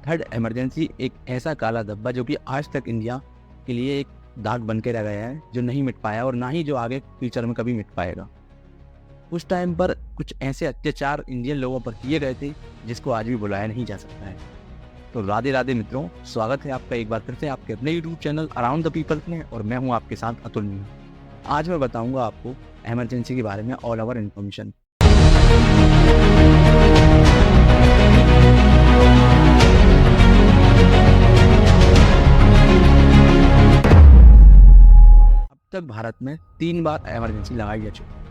Third emergency एक ऐसा काला धब्बा जो कि आज तक इंडिया के लिए एक दाग बन के रह गया है, जो नहीं मिट पाया और ना ही जो आगे फ्यूचर में कभी मिट पाएगा। उस टाइम पर कुछ ऐसे अत्याचार इंडियन लोगों पर किए गए थे जिसको आज भी भुलाया नहीं जा सकता है। तो राधे राधे मित्रों, स्वागत है आपका एक बार फिर से आपके अपने YouTube channel around the people में, और मैं हूं आपके साथ अतुल मीणा। आज मैं बताऊंगा आपको इमरजेंसी के बारे में ऑल ओवर इन्फॉर्मेशन। अब तक भारत में 3 बार इमरजेंसी लगाई जा चुकी है,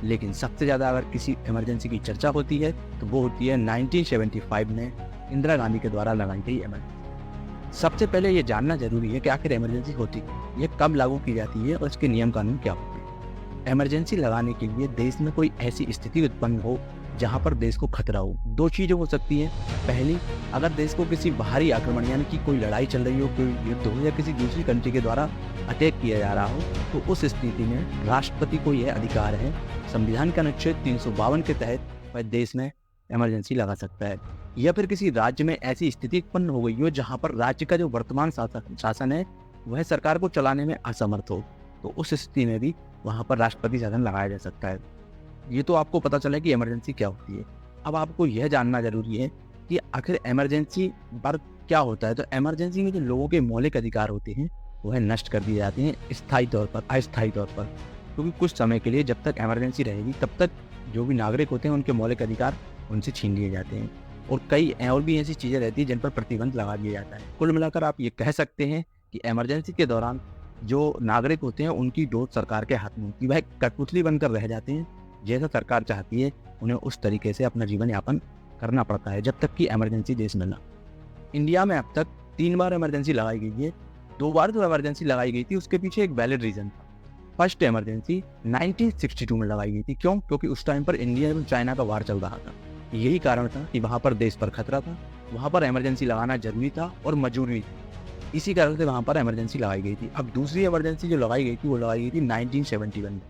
लेकिन सबसे ज़्यादा अगर किसी इमरजेंसी की चर्चा होती है तो वो होती है 1975 में इंदिरा गांधी के द्वारा लगाई गई इमरजेंसी। सबसे पहले ये जानना जरूरी है कि आखिर इमरजेंसी होती है, ये कब लागू की जाती है और इसके नियम कानून क्या होते हैं। इमरजेंसी लगाने के लिए देश में कोई ऐसी स्थिति उत्पन्न हो जहां पर देश को खतरा हो। 2 चीज़ें हो सकती हैं। पहली, अगर देश को किसी बाहरी आक्रमण यानी कि कोई लड़ाई चल रही हो, कोई युद्ध हो या किसी दूसरी कंट्री के द्वारा अटैक किया जा रहा हो, तो उस स्थिति में राष्ट्रपति को यह अधिकार है, संविधान का अनुच्छेद 352 के तहत वह देश में इमरजेंसी लगा सकता है। या फिर किसी राज्य में ऐसी स्थिति उत्पन्न हो गई हो जहां पर राज्य का जो वर्तमान शासन है वह सरकार को चलाने में असमर्थ हो, तो उस स्थिति में भी वहां पर राष्ट्रपति शासन लगाया जा सकता है। ये तो आपको पता चला कि इमरजेंसी क्या होती है। अब आपको यह जानना जरूरी है कि आखिर इमरजेंसी पर क्या होता है। तो इमरजेंसी में जो लोगों के मौलिक अधिकार होते हैं वह नष्ट कर दिए जाते हैं स्थायी तौर पर, अस्थायी तौर पर, क्योंकि कुछ समय के लिए जब तक इमरजेंसी रहेगी तब तक जो भी नागरिक होते हैं उनके मौलिक अधिकार उनसे छीन लिए जाते हैं, और कई और भी ऐसी चीज़ें रहती हैं जिन पर प्रतिबंध लगा दिया जाता है। कुल मिलाकर आप ये कह सकते हैं कि इमरजेंसी के दौरान जो नागरिक होते हैं उनकी डोर सरकार के हाथ में होती है, वह कठपुतली बनकर रह जाते हैं। जैसा सरकार चाहती है उन्हें उस तरीके से अपना जीवन यापन करना पड़ता है जब तक कि इमरजेंसी देश में ना। इंडिया में अब तक 3 बार इमरजेंसी लगाई गई है। 2 बार जो इमरजेंसी लगाई गई थी उसके पीछे एक वैलिड रीजन था। फर्स्ट इमरजेंसी 1962 में लगाई गई थी। क्यों? क्योंकि उस टाइम पर इंडिया और चाइना का वार चल रहा था। यही कारण था कि वहाँ पर देश पर खतरा था, वहाँ पर इमरजेंसी लगाना जरूरी था और मजबूरी थी। इसी कारण से वहाँ पर इमरजेंसी लगाई गई थी। अब दूसरी इमरजेंसी जो लगाई गई थी वो लगाई गई थी 1971 में।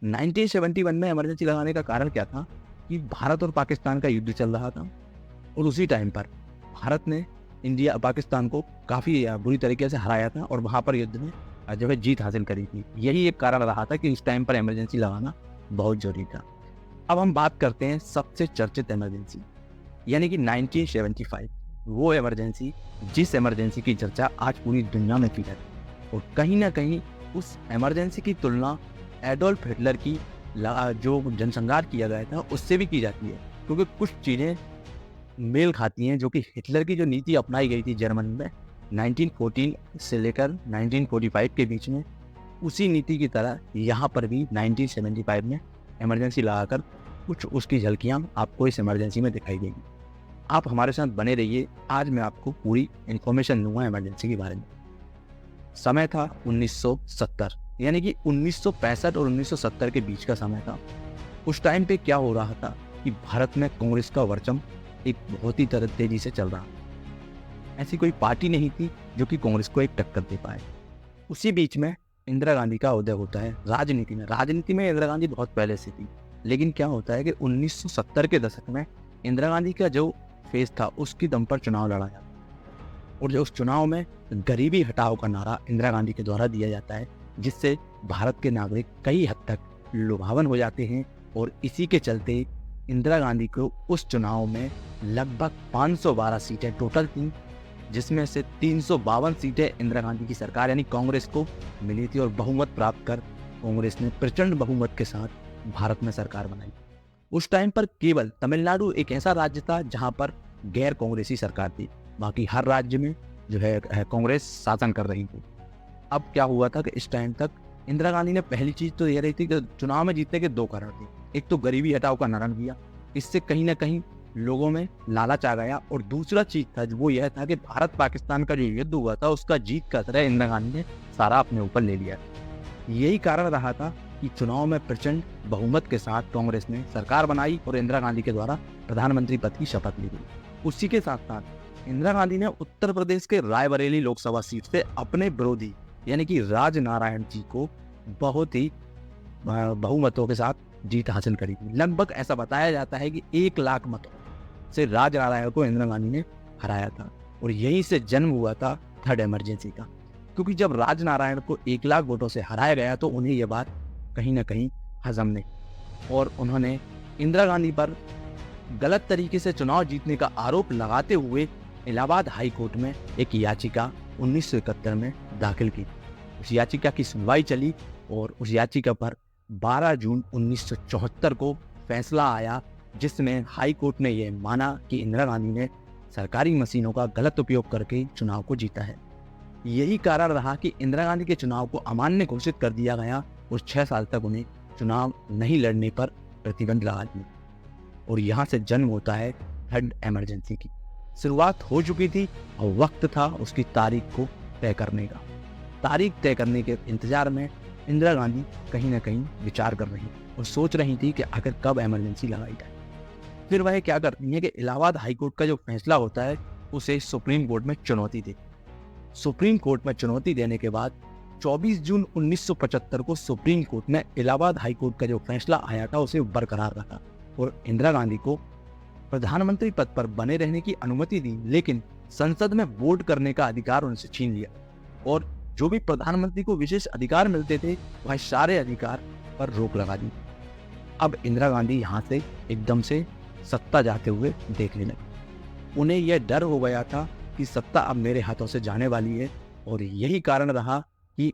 1971 में इमरजेंसी लगाने का कारण क्या था कि भारत और पाकिस्तान का युद्ध चल रहा था, और उसी टाइम पर भारत ने पाकिस्तान को काफ़ी बुरी तरीके से हराया था और वहाँ पर युद्ध में जो है जीत हासिल करी थी। यही एक कारण रहा था कि इस टाइम पर इमरजेंसी लगाना बहुत जरूरी था। अब हम बात करते हैं सबसे चर्चित इमरजेंसी यानी कि 1975, वो इमरजेंसी जिस इमरजेंसी की चर्चा आज पूरी दुनिया में की जाती है, और कहीं ना कहीं उस इमरजेंसी की तुलना एडोल्फ हिटलर की जो जनसंहार किया गया था उससे भी की जाती है, क्योंकि कुछ चीज़ें मेल खाती हैं जो कि हिटलर की जो नीति अपनाई गई थी जर्मनी में 1914 से लेकर 1945 के बीच में, उसी नीति की तरह यहाँ पर भी 1975 में इमरजेंसी लगाकर कुछ उसकी झलकियाँ आपको इस इमरजेंसी में दिखाई देंगी। आप हमारे साथ बने रहिए, आज मैं आपको पूरी इन्फॉर्मेशन दूंगा इमरजेंसी के बारे में। समय था 1970, यानी कि 1965 और 1970 के बीच का समय था। उस टाइम पे क्या हो रहा था कि भारत में कांग्रेस का वर्चस्व एक बहुत ही तेजी से चल रहा था। ऐसी कोई पार्टी नहीं थी जो कि कांग्रेस को एक टक्कर दे पाए। उसी बीच में इंदिरा गांधी का उदय होता है राजनीति में इंदिरा गांधी बहुत पहले से थी, लेकिन क्या होता है कि 1970 के दशक में इंदिरा गांधी का जो फेज था उसकी दम पर चुनाव लड़ा जाता है, और जो उस चुनाव में गरीबी हटाओ का नारा इंदिरा गांधी के द्वारा दिया जाता है, जिससे भारत के नागरिक कई हद तक लुभावन हो जाते हैं। और इसी के चलते इंदिरा गांधी को उस चुनाव में लगभग 512 सीटें टोटल थी, जिसमें से 352 सीटें इंदिरा गांधी की सरकार यानी कांग्रेस को मिली थी, और बहुमत प्राप्त कर कांग्रेस ने प्रचंड बहुमत के साथ भारत में सरकार बनाई। उस टाइम पर केवल तमिलनाडु एक ऐसा राज्य था जहां पर गैर कांग्रेसी सरकार थी, बाकी हर राज्य में जो है कांग्रेस शासन कर रही थी। अब क्या हुआ था कि इस टाइम तक इंदिरा गांधी ने पहली चीज तो यह रही थी कि चुनाव में जीतने के 2 कारण थे। एक तो गरीबी हटाओ का नारा दिया, इससे कहीं ना कहीं लोगों में लालच आ गया, और दूसरा चीज था वो यह था कि भारत पाकिस्तान का जो युद्ध हुआ था उसका जीत का श्रेय इंदिरा गांधी ने सारा अपने ऊपर ले लिया। यही कारण रहा था कि चुनाव में प्रचंड बहुमत के साथ कांग्रेस ने सरकार बनाई और इंदिरा गांधी के द्वारा प्रधानमंत्री पद की शपथ ली गई। उसी के साथ साथ इंदिरा गांधी ने उत्तर प्रदेश के रायबरेली लोकसभा सीट से अपने विरोधी यानी कि राज नारायण जी को बहुत ही बहुमतों के साथ जीत हासिल करी थी। लगभग ऐसा बताया जाता है कि 1 लाख मतों से राज नारायण को इंदिरा गांधी ने हराया था। और यहीं से जन्म हुआ था थर्ड इमरजेंसी का। क्योंकि जब राजनारायण को 1 लाख वोटों से हराया गया तो उन्हें यह बात कहीं ना कहीं हजम नहीं, और उन्होंने इंदिरा गांधी पर गलत तरीके से चुनाव जीतने का आरोप लगाते हुए इलाहाबाद हाई कोर्ट में एक याचिका 1971 में दाखिल की। उस याचिका की सुनवाई चली और उस याचिका पर 12 जून 1974 को फैसला आया, जिसमें हाई कोर्ट ने यह माना कि इंदिरा गांधी ने सरकारी मशीनों का गलत उपयोग करके चुनाव को जीता है। यही कारण रहा कि इंदिरा गांधी के चुनाव को अमान्य घोषित कर दिया गया और 6 साल तक उन्हें चुनाव नहीं लड़ने पर प्रतिबंध लगा दिया। और यहाँ से जन्म होता है थर्ड इमरजेंसी की। शुरुआत हो चुकी थी और वक्त था उसकी तारीख को तय करने का। तारीख तय करने के इंतजार में इंदिरा गांधी कहीं ना कहीं विचार कर रही और सोच रही थी कि आखिर कब इमरजेंसी लगाई जाए। फिर वह क्या करती है कि इलाहाबाद हाई कोर्ट का जो फैसला होता है उसे सुप्रीम कोर्ट में चुनौती दी। सुप्रीम कोर्ट में चुनौती देने के बाद 24 जून 1975 को सुप्रीम कोर्ट ने इलाहाबाद हाई कोर्ट का जो फैसला आया था उसे बरकरार रखा और इंदिरा गांधी को प्रधानमंत्री पद पर बने रहने की अनुमति दी, लेकिन संसद में वोट करने का अधिकार उनसे छीन लिया और जो भी प्रधानमंत्री को विशेष अधिकार मिलते थे वह सारे अधिकार पर रोक लगा दी। अब इंदिरा गांधी यहाँ से एकदम से सत्ता जाते हुए देखने लगी। उन्हें यह डर हो गया था कि सत्ता अब मेरे हाथों से जाने वाली है, और यही कारण रहा कि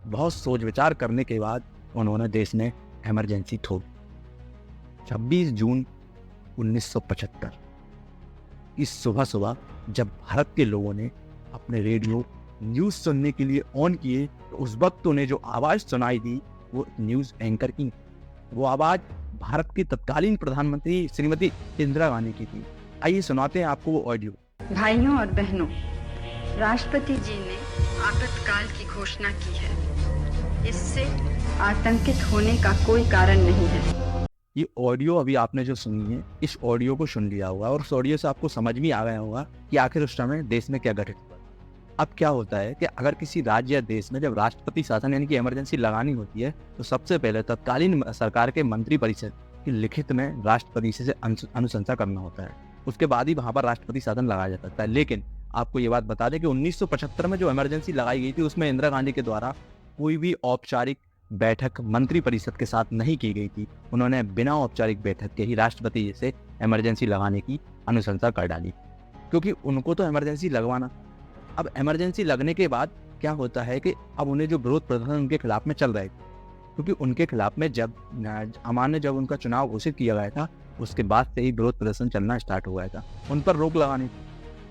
बहुत सोच विचार करने के बाद उन्होंने देश में इमरजेंसी थोप। 26 जून 1975 की सुबह जब भारत के लोगों ने अपने रेडियो न्यूज सुनने के लिए ऑन किए तो उस वक्त उन्हें जो आवाज सुनाई दी वो न्यूज एंकर की। वो आवाज भारत की तत्कालीन प्रधानमंत्री श्रीमती इंदिरा गांधी की थी। आइए सुनाते हैं आपको वो ऑडियो। भाइयों और बहनों, राष्ट्रपति जी ने आपातकाल की घोषणा की है। इससे आतंकित होने का कोई कारण नहीं है। ये ऑडियो अभी आपने जो सुनी है, इस ऑडियो को सुन लिया होगा और उस ऑडियो से आपको समझ में आ गया होगा कि आखिर उस समय देश में क्या घटित हुआ। अब क्या होता है कि अगर किसी राज्य या देश में जब राष्ट्रपति शासन यानी कि इमरजेंसी लगानी होती है तो सबसे पहले तत्कालीन सरकार के मंत्रिपरिषद की लिखित में राष्ट्रपति से अनुशंसा करना होता है। उसके बाद ही वहां पर राष्ट्रपति शासन लगाया जा सकता है। लेकिन आपको ये बात बता दें कि 1975 में जो इमरजेंसी लगाई गई थी उसमें इंदिरा गांधी के द्वारा कोई भी औपचारिक बैठक मंत्रिपरिषद के साथ नहीं की गई थी। उन्होंने बिना औपचारिक बैठक के ही राष्ट्रपति जी से इमरजेंसी लगाने की अनुशंसा कर डाली, क्योंकि उनको तो इमरजेंसी लगवाना। अब इमरजेंसी लगने के बाद क्या होता है कि अब उन्हें जो विरोध प्रदर्शन उनके खिलाफ में चल रहे थे, क्योंकि उनके खिलाफ में जब अमान्य जब उनका चुनाव घोषित किया गया था उसके बाद से ही विरोध प्रदर्शन चलना स्टार्ट हो गया था, उन पर रोक लगाने।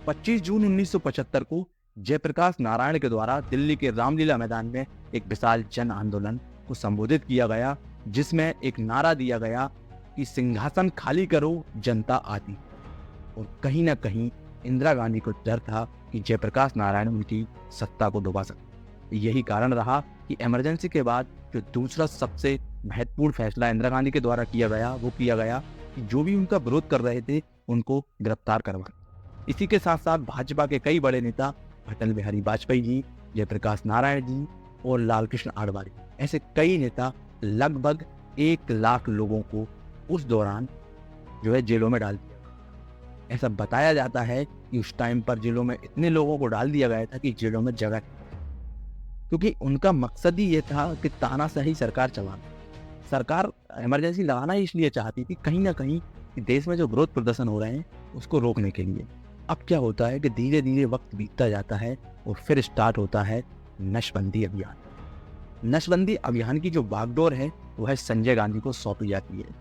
25 जून 1975 को जयप्रकाश नारायण के द्वारा दिल्ली के रामलीला मैदान में एक विशाल जन आंदोलन को संबोधित किया गया, जिसमें एक नारा दिया गया कि सिंहासन खाली करो, जनता आती। और कहीं ना कहीं इंदिरा गांधी को डर था कि जयप्रकाश नारायण उनकी सत्ता को डुबा सकते। यही कारण रहा कि इमरजेंसी के बाद जो दूसरा सबसे महत्वपूर्ण फैसला इंदिरा गांधी के द्वारा किया गया वो किया गया कि जो भी उनका विरोध कर रहे थे उनको गिरफ्तार करवा। इसी के साथ साथ भाजपा के कई बड़े नेता अटल बिहारी वाजपेयी जी, जयप्रकाश नारायण जी और लालकृष्ण आडवाणी, ऐसे कई नेता लगभग 1 लाख लोगों को उस दौरान जो है जेलों में डाल दिया। ऐसा बताया जाता है कि उस टाइम पर जेलों में इतने लोगों को डाल दिया गया था कि जेलों में जगह, क्योंकि उनका मकसद ही ये था कि तानाशाही सरकार चलाना। सरकार इमरजेंसी लगाना ही इसलिए चाहती थी कहीं ना कहीं कि देश में जो विरोध प्रदर्शन हो रहे हैं उसको रोकने के लिए। अब क्या होता है कि धीरे धीरे वक्त बीतता जाता है और फिर स्टार्ट होता है नशबंदी अभियान। नशबंदी अभियान की जो बागडोर है वह संजय गांधी को सौंपी जाती है।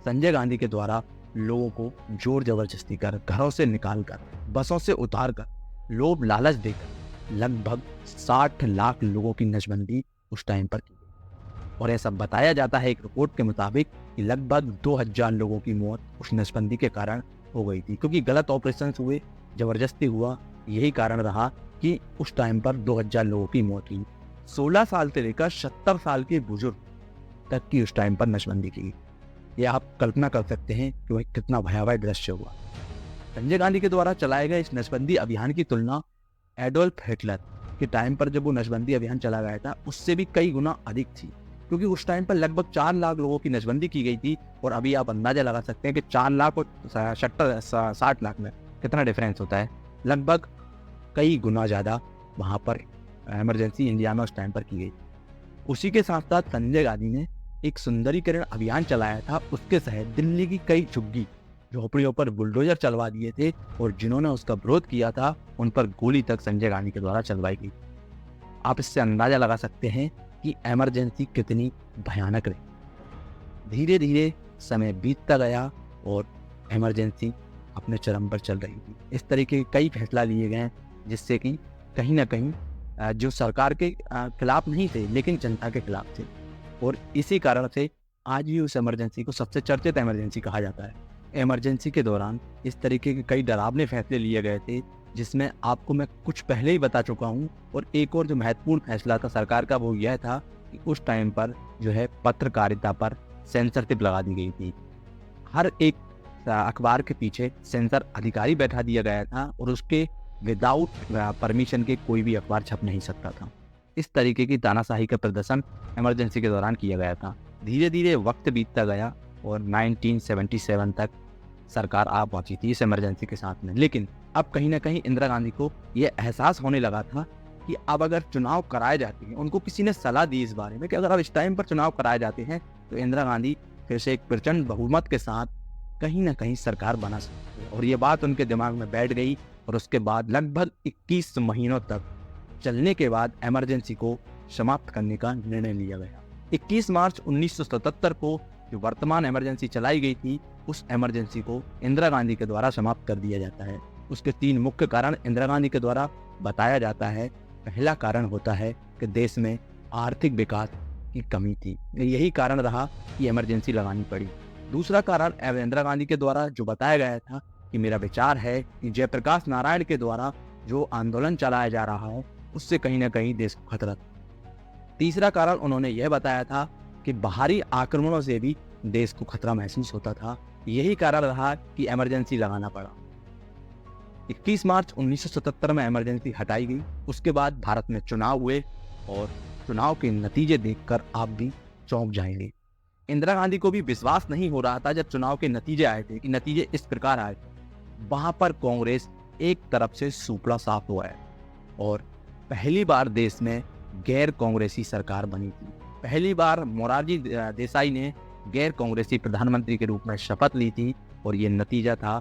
संजय गांधी के द्वारा लोगों को जोर जबरदस्ती कर, घरों से निकाल कर, बसों से उतार कर, लोभ लालच देकर लगभग 60 लाख लोगों की नशबंदी उस टाइम पर की गई। और ऐसा बताया जाता है एक रिपोर्ट के मुताबिक कि लगभग 2000 लोगों की मौत उस नशबंदी के कारण हो गई थी, क्योंकि गलत ऑपरेशन हुए, जबरदस्ती हुआ। यही कारण रहा कि उस टाइम पर 2000 लोगों की मौत हुई। 16 साल से लेकर 70 साल के बुजुर्ग तक की उस टाइम पर नशबंदी की। ये आप कल्पना कर सकते हैं कि वह कितना भयावह दृश्य हुआ। संजय गांधी के द्वारा चलाए गए इस नशबंदी अभियान की तुलना एडोल्फ हिटलर के टाइम पर जब वो नशबंदी अभियान चला गया था उससे भी कई गुना अधिक थी, क्योंकि उस टाइम पर लगभग 4 लाख लोगों की नशबंदी की गई थी। और अभी आप अंदाजा लगा सकते हैं कि 4 लाख और 60 लाख में कितना डिफरेंस होता है। लगभग कई गुना ज़्यादा वहाँ पर इमरजेंसी इंडिया में उस टाइम पर की गई। उसी के साथ साथ संजय गांधी ने एक सुंदरीकरण अभियान चलाया था। उसके तहत दिल्ली की कई झुग्गी झोपड़ियों पर बुलडोजर चलवा दिए थे और जिन्होंने उसका विरोध किया था उन पर गोली तक संजय गांधी के द्वारा चलवाई गई। आप इससे अंदाजा लगा सकते हैं कि इमरजेंसी कितनी भयानक रही। धीरे धीरे समय बीतता गया और इमरजेंसी अपने चरम पर चल रही थी। इस तरीके के कई फैसला लिए गए जिससे कि कहीं ना कहीं जो सरकार के खिलाफ नहीं थे लेकिन जनता के खिलाफ थे, और इसी कारण से आज भी उस इमरजेंसी को सबसे चर्चित इमरजेंसी कहा जाता है। इमरजेंसी के दौरान इस तरीके के कई डरावने फैसले लिए गए थे जिसमें आपको मैं कुछ पहले ही बता चुका हूँ। और एक और जो महत्वपूर्ण फैसला था सरकार का वो यह था कि उस टाइम पर जो है पत्रकारिता पर सेंसरशिप लगा दी गई थी। हर एक अखबार के पीछे सेंसर अधिकारी बैठा दिया गया था और उसके विदाउट परमिशन के कोई भी अखबार छप नहीं सकता था। इस तरीके की तानाशाही का प्रदर्शन इमरजेंसी के दौरान किया गया था। धीरे धीरे वक्त बीतता गया और 1977 तक सरकार आ पहुंची थी इस इमरजेंसी के साथ में। लेकिन अब कहीं ना कहीं इंदिरा गांधी को यह एहसास होने लगा था कि अब अगर चुनाव कराए जाते हैं, उनको किसी ने सलाह दी इस बारे में कि अगर अब इस टाइम पर चुनाव कराए जाते हैं तो इंदिरा गांधी फिर से एक प्रचंड बहुमत के साथ कहीं ना कहीं सरकार बना सकती है। और ये बात उनके दिमाग में बैठ गई और उसके बाद लगभग 21 महीनों तक चलने के बाद इमरजेंसी को समाप्त करने का निर्णय लिया गया। 21 मार्च 1977 को जो वर्तमान इमरजेंसी चलाई गई थी उस इमरजेंसी को इंदिरा गांधी के द्वारा समाप्त कर दिया जाता है। उसके 3 मुख्य कारण इंदिरा गांधी के द्वारा बताया जाता है। पहला कारण होता है कि देश में आर्थिक विकास की कमी थी, यही कारण रहा कि इमरजेंसी लगानी पड़ी। दूसरा कारण इंदिरा गांधी के द्वारा जो बताया गया था कि मेरा विचार है कि जयप्रकाश नारायण के द्वारा जो आंदोलन चलाया जा रहा है उससे कहीं ना कहीं देश को खतरा था। तीसरा कारण उन्होंने यह बताया था कि बाहरी आक्रमणों से भी देश को खतरा महसूस होता था। यही कारण रहा कि इमरजेंसी लगाना पड़ा। 21 मार्च 1977 में इमरजेंसी हटाई गई। उसके बाद भारत में चुनाव हुए और चुनाव के नतीजे देखकर आप भी चौंक जाएंगे। इंदिरा गांधी को भी विश्वास नहीं हो रहा था जब चुनाव के नतीजे आए थे कि नतीजे इस प्रकार आए थे। वहां पर कांग्रेस एक तरफ से सुपड़ा साफ हुआ है और पहली बार देश में गैर कांग्रेसी सरकार बनी थी। पहली बार मोरारजी देसाई ने गैर कांग्रेसी प्रधानमंत्री के रूप में शपथ ली थी और ये नतीजा था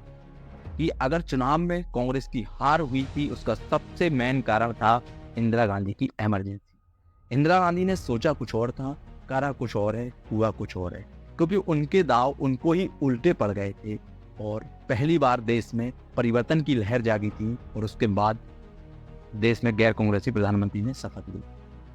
कि अगर चुनाव में कांग्रेस की हार हुई थी उसका सबसे मेन कारण था इंदिरा गांधी की इमरजेंसी। इंदिरा गांधी ने सोचा कुछ और था, करा कुछ और है, हुआ कुछ और है, क्योंकि उनके दाव उनको ही उल्टे पड़ गए थे और पहली बार देश में परिवर्तन की लहर जागी थी और उसके बाद देश में गैर कांग्रेसी प्रधानमंत्री ने शपथ ली।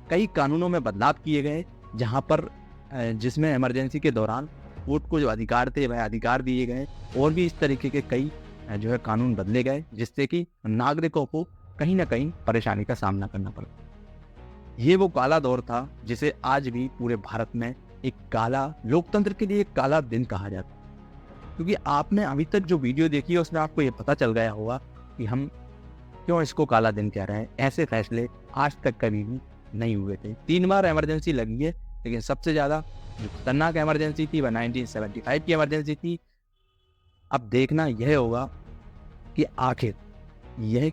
कई कानूनों में बदलाव किए गए जहां पर जिसमें इमरजेंसी के दौरान वोट को जो अधिकार थे वह अधिकार दिए गए और भी इस तरीके के कई जो है कानून बदले गए जिससे कि नागरिकों को कहीं ना कहीं परेशानी का सामना करना पड़ा। ये वो काला दौर था जिसे आज भी पूरे भारत में एक काला, लोकतंत्र के लिए एक काला दिन कहा जाता है। क्योंकि आपने अभी तक जो वीडियो देखी है उसमें आपको ये पता चल गया होगा कि हम क्यों इसको काला दिन कह रहे हैं। ऐसे फैसले आज तक कभी भी नहीं हुए थे। 3 बार इमरजेंसी लगी है लेकिन सबसे ज्यादा जो खतरनाक इमरजेंसी थी वह 1975 की इमरजेंसी थी। अब देखना यह होगा कि आखिर यह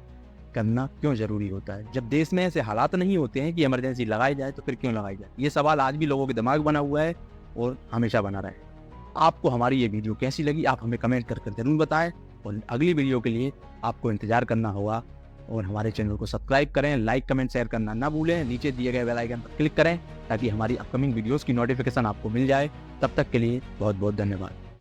करना क्यों जरूरी होता है। जब देश में ऐसे हालात नहीं होते हैं कि इमरजेंसी लगाई जाए तो फिर क्यों लगाई जाए। ये सवाल आज भी लोगों के दिमाग बना हुआ है और हमेशा बना रहे। आपको हमारी ये वीडियो कैसी लगी आप हमें कमेंट कर जरूर बताएं और अगली वीडियो के लिए आपको इंतजार करना होगा। और हमारे चैनल को सब्सक्राइब करें, लाइक कमेंट शेयर करना ना भूलें। नीचे दिए गए बेल आइकन पर क्लिक करें ताकि हमारी अपकमिंग वीडियोस की नोटिफिकेशन आपको मिल जाए। तब तक के लिए बहुत बहुत धन्यवाद।